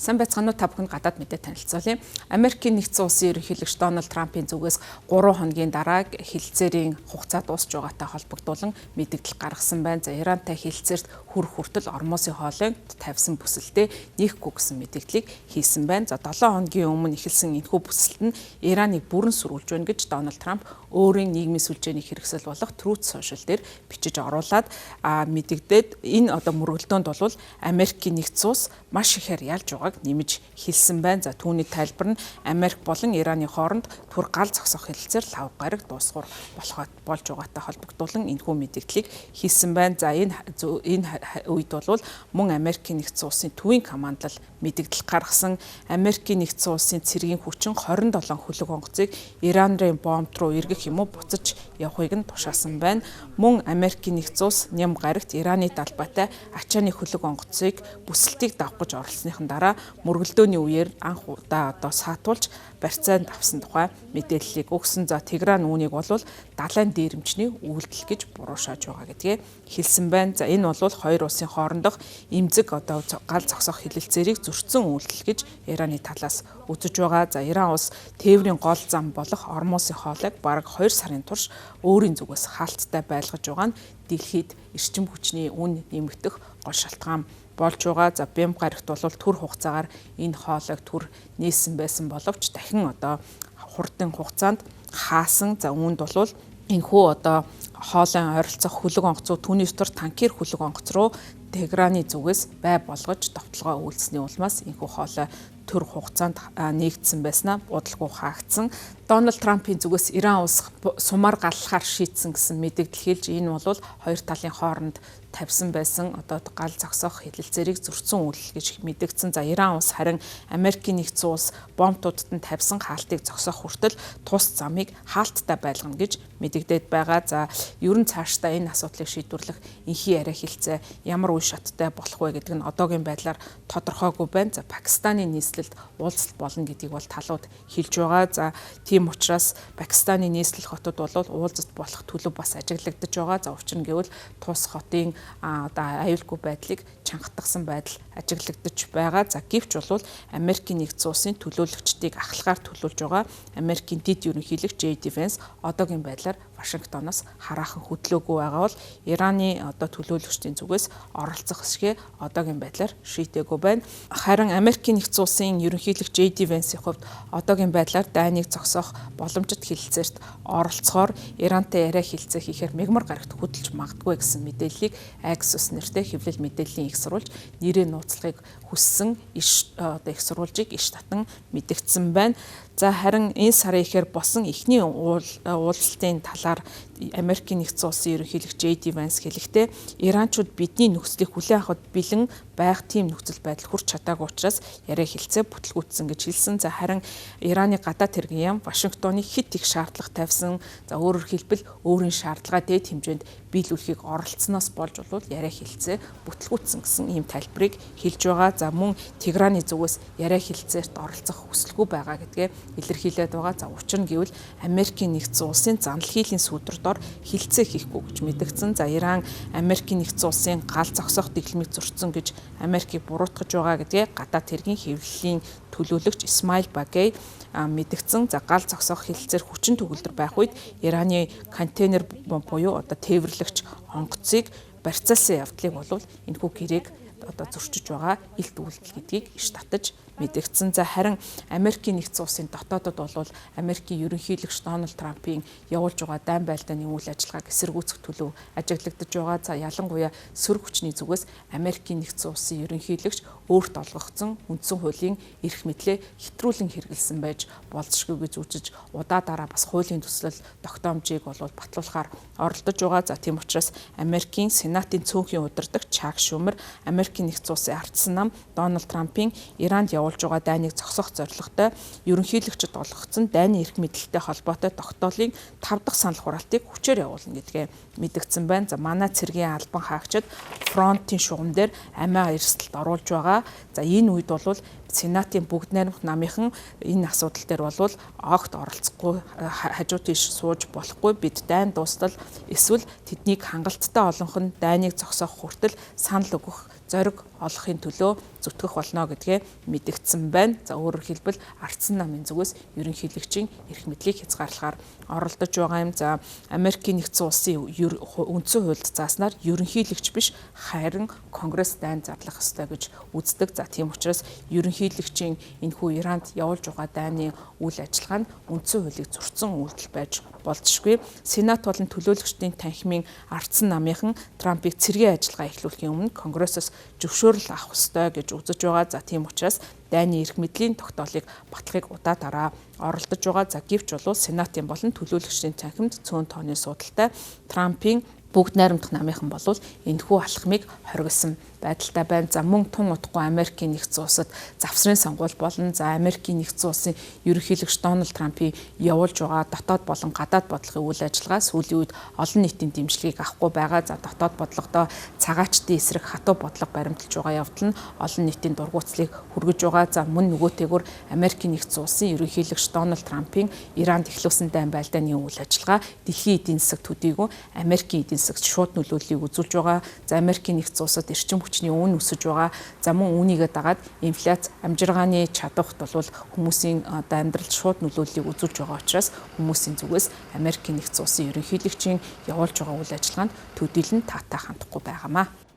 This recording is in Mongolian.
Сайн байцгаана уу та бүхэнд гадаад мэдээ танилцуулъя. Америкийн нэгдсэн улсын ерөнхийлөгч Дональд Трампын зүгээс 3 хоногийн дараа хилцээрийн хугацаа дуусж байгаатай холбогдуулан мэдээлэл гаргасан байна. За Ирантай хилцээрт хүртэл Ормосын хоолойд тавьсан бүсэлтэд нийхгүй гэсэн мэдээллийг хийсэн байна. За 7 хоногийн өмнө эхэлсэн энэхүү бүсэлт нь Ираныг бүрэн сүрүүлж байна гэж Дональд Трамп өөрийн нийгмийн сүлжээний хэрэгсэл болох Truth Social дээр бичиж оруулаад мэдэгдээд энэ одоо мөргөлдөөнд бол Америкийн нэгдсэн улс маш ихээр ялж байгааг нэмж хэлсэн байна. За түүний тайлбар нь Америк болон Ираны хооронд түр гал зогсох хэлэлцээр лав гараг дуусгуур болж байгаатай холбогдуулан энэхүү мэдээллийг хийсэн байна. За энэ үед бол мөн Америкийн нэгдсэн улсын төвийн командлал мэдээлэл гаргасан. Америкийн нэгдсэн улсын цэргийн хүчин 27 хөлөг онгоцыг Ираны бомб руу эргэх юм уу буцаж явахыг нь тушаасан байна. Мөн Америкийн нэгдсэн улс ням гарагт Ираны талбайтай ачааны хөлөг онгоцыг бүсэлтийг давах гэж оролцсоныхон дараа мөргөлдөөний үеэр анх удаа одоо саатуулж барьцаанд авсан тухай мэдээллийг өгсөн. За Тегеран үүнийг бол далайн дээрэмчний үйлдэл гэж буруушааж байгаа гэдгээ хэлсэн байна. За энэ бол хоёр улсын хоорондох эмзэг одоо гал зогсох хэлэлцээрийг зөрчсөн үйлдэл гэж Ираны талаас үзэж байгаа. За Иран улс тээврийн гол зам болох Ормосын хоолойг бараг 2 сарын турш өөрийн зүгээс хаалттай байлгаж байгаа нь дэлхийд эрчим хүчний үн нэмэгдэх гол шалтгаан болж байгаа. За Бэм гарагт бол түр хугацаагаар энэ хоолойг түр нээсэн байсан боловч дахин одоо хурдан хугацаанд хаасан. За үүнд бол энэхүү одоо хоолойн ойролцох хөлөг онгоцууд түүний дотор танкер хөлөг онгоц руу Тегераны зүгээс бай болгож товтлогоо үйлснээ улмаас энэхүү хоолой төр хугацаанд нэгдсэн байснаа будалгүй хаагдсан. Дональд Трампын зүгээс Иран улс сумаар галлахаар шийдсэн гэсэн мэдээлэл хэлж энэ бол хоёр талын хооронд тавьсан байсан одоо гал зогсоох хэлэлцээрийг зөрчсөн үйлдэл гэж мэдэгдсэн. За Иран улс харин Америкийн нэгдсэн улс бомбуудад нь тавьсан хаалтыг зогсоох хүртэл тус замыг хаалттай байлгана гэж мэдэгдээд байгаа. За ер нь цаашдаа энэ асуудлыг шийдвэрлэх энхий яриа хэлцээ ямар үе шаттай болох вэ гэдэг нь одоогийн байдлаар тодорхойгүй байна. За Пакистаны нийслэлд уулзалт болно гэдгийг бол талууд хэлж байгаа. За тийм учраас Пакистаны нийслэл хотод бол уулзалт болох төлөв бас ажиглагдаж байгаа. За учир нь гэвэл тус хотын одоо аюулгүй байдлыг чангатгсан байдал ажиглагдаж байгаа. За гэвч бол Америкийн нэгдсэн улсын төлөөлөгчдийг ахлахаар төлөвлөж байгаа Америкийн дэд ерөнхийлөгч JD Vance одоогийн байдлаар Вашингтоноос хараахан хөдлөөгүй байгаа бол Ираны одоо төлөөлөгчдийн зүгээс оролцох эсгээ одоогийн байдлаар шийдээгүй байна. Харин Америкийн нэгдсэн улсын ерөнхийлөгч JD Vance-ийн хувьд одоогийн байдлаар дайныг зогсоох боломжит хэлэлцээрт оролцохоор Ирантай яриа хэлцээ хийхээр мягмар гарагт хөдөлж магадгүй гэсэн мэдээллийг Axios нэртэй хэвлэл мэдээллийн их сурвалж нэрээ нууцлагыг хүссэн одоо их сурвалжийг иш татан мэдэгдсэн байна. За харин энэ сарын ихээр босон эхний уулзалтын талаар Америкийн нэгдсэн улсын ерөнхийлөгч JD Vance хэлэхдээ Иранчууд бидний нөхцөлийг хүлээн авахд бэлэн байх тийм нөхцөл байдал хүрч чадаагүй учраас яриа хэлцээ бүтлгүүцсэн гэж хэлсэн. За харин Ираны гадаад хэргийн яам Вашингтоны хэд их шаардлага тавьсан. За өөрөөр хэлбэл өөрийн шаардлагаа дээд хэмжээнд биелүүлэхийг оролцсноос болж бол яриа хэлцээ бүтлгүүцсэн гэсэн ийм тайлбарыг хэлж байгаа. За мөн Тегераны зүгээс яриа хэлцээрт оролцох хүсэлгүй байгаа гэдгээ илэрхийлээд байгаа. За учир нь гэвэл Америкийн нэгдсэн улсын занал хийлийн сүлдөрдор хилцээ хийхгүй гэж мэдэгдсэн. За Иран Америкийн нэгдсэн улсын гал зогсоох дэглэмийг зөрчсөн гэж Америкийг буруутгаж байгаа гэдгээ гадаад хэргийн хэвлэлийн төлөөлөгч Исмаил Багей мэдэгдсэн. За гал зогсоох хэлэлцээр хүчин төгөлдөр байх үед Ираны контейнер буюу одоо тээвэрлэгч онгоцыг барьцаасан явдлыг бол энэхүү гэрээг одоо зөрчиж байгаа илт үйлдэл гэдгийг иш татаж мэдэгдсэн. За харин Америкийн нэгдсэн улсын дотоодод бол Америкийн ерөнхийлөгч Дональд Трампын явуулж байгаа дайн байлдааны үйл ажиллагааг эсэргүүцэх төлөв ажиглагдаж байгаа. За ялангуяа сөрөг хүчний зүгээс Америкийн нэгдсэн улсын ерөнхийлөгч өөрт олгогдсон үндсэн хуулийн эрх мэдлээ хэтрүүлэн хэрэгэлсэн байж болзошгүй гэж үзэж удаа дараа бас хуулийн төслөл тогтоомжийг бол батлуулахаар оролдож байгаа. За тийм учраас Америкийн Сенатын цөөнхийн удирдагч Чак Шумер Америкийн нэгдсэн улсын ардсан нам Дональд Трампын Иранд явуулж байгаа дайныг зогсоох зорилготой ерөнхийлөгчд олгогдсон дайны эрх мэдэлтэй холбоотой тогтоолын 5 дахь санал хураалтыг хүчээр явуулна гэдгээ мэдэгдсэн байна. За манай цэргийн албан хаагчид фронтын шугам дээр амиа эрсдэлд оруулж байгаа. За энэ үед бол Сенатын бүгд найрамдах намынхан энэ асуудал дээр бол огт оролцохгүй хажуу тийш сууж болохгүй бид дайн дуустал эсвэл тэднийг хангалттай олонх нь дайныг зогсоох хүртэл санал өгөх зориг олохын төлөө зүтгэх болно гэдгээ мэдгдсэн байна. За өөрөөр хэлбэл Ардсан намын зүгээс ерөнхийлөгчийн эрх мэдлийг хязгаарлахаар оролдож байгаа юм. За Америкийн нэгдсэн улсын үндсэн хуульд зааснаар ерөнхийлөгч биш харин Конгресс дайн зарлах ёстой гэж үздэг. За тийм учраас ерөнхийлөгчийн энэхүү Иранд явуулж байгаа дайны үйл ажиллагаа нь үндсэн хуулийг зөрчсөн үйлдэл байж болзошгүй. Сенат болон төлөөлөгчдийн танхимын Ардсан намынхан Трампыг цэргийн ажиллагаа эхлүүлэхийн өмнө Конгрессоос зөвшөөрөл авах ёстой гэж үзэж байгаа. За тийм учраас дайны эрх мэдлийн тогтоолыг батлахыг удаа дараа оролдож байгаа. За гэвч бол Сенатын болон төлөөлөгчдийн танхимд цөөн тооны судалтай Трампын бүгд найрамдах намынхан болвол энэхүү алхмыг хоригдсан байдалтай байна. За мөн тун утгагүй Америкийн нэгдсэн улсад завсрын сонгуул болон за Америкийн нэгдсэн улсын ерөнхийлөгч Дональд Трампыг явуулж байгаа дотоод болон гадаад бодлогын үйл ажиллагаа сүүлийн үед олон нийтийн дэмжлэгийг авахгүй байгаа. За дотоод бодлогодоо цагаачдын эсрэг хатуу бодлого баримталж байгаа явдал нь олон нийтийн дургуутслыг хүргэж байгаа. За мөн нөгөөтэйгүр Америкийн нэгдсэн улсын ерөнхийлөгч Дональд Трампын Иранд эхлүүлсэн дайн байлдааны үйл ажиллагаа дэлхийн эдийн засаг төдийгүй Америкийн эдийн засагт шууд нөлөөллийг үзүүлж байгаа. За Америкийн нэгдсэн улсад эрчим хүчний үн өсөж байгаа. За мөн үүнийгээ дагаад инфляц амжиргааны чадварт бол хүмүүсийн амьдралд шууд нөлөөллийг үзүүлж байгаа учраас хүмүүсийн зүгээс Америкийн нэгдсэн улсын ерөнхийлөгчийн явуулж байгаа үйл ажиллагаанд төдийлөн таатай хандахгүй байгаамаа.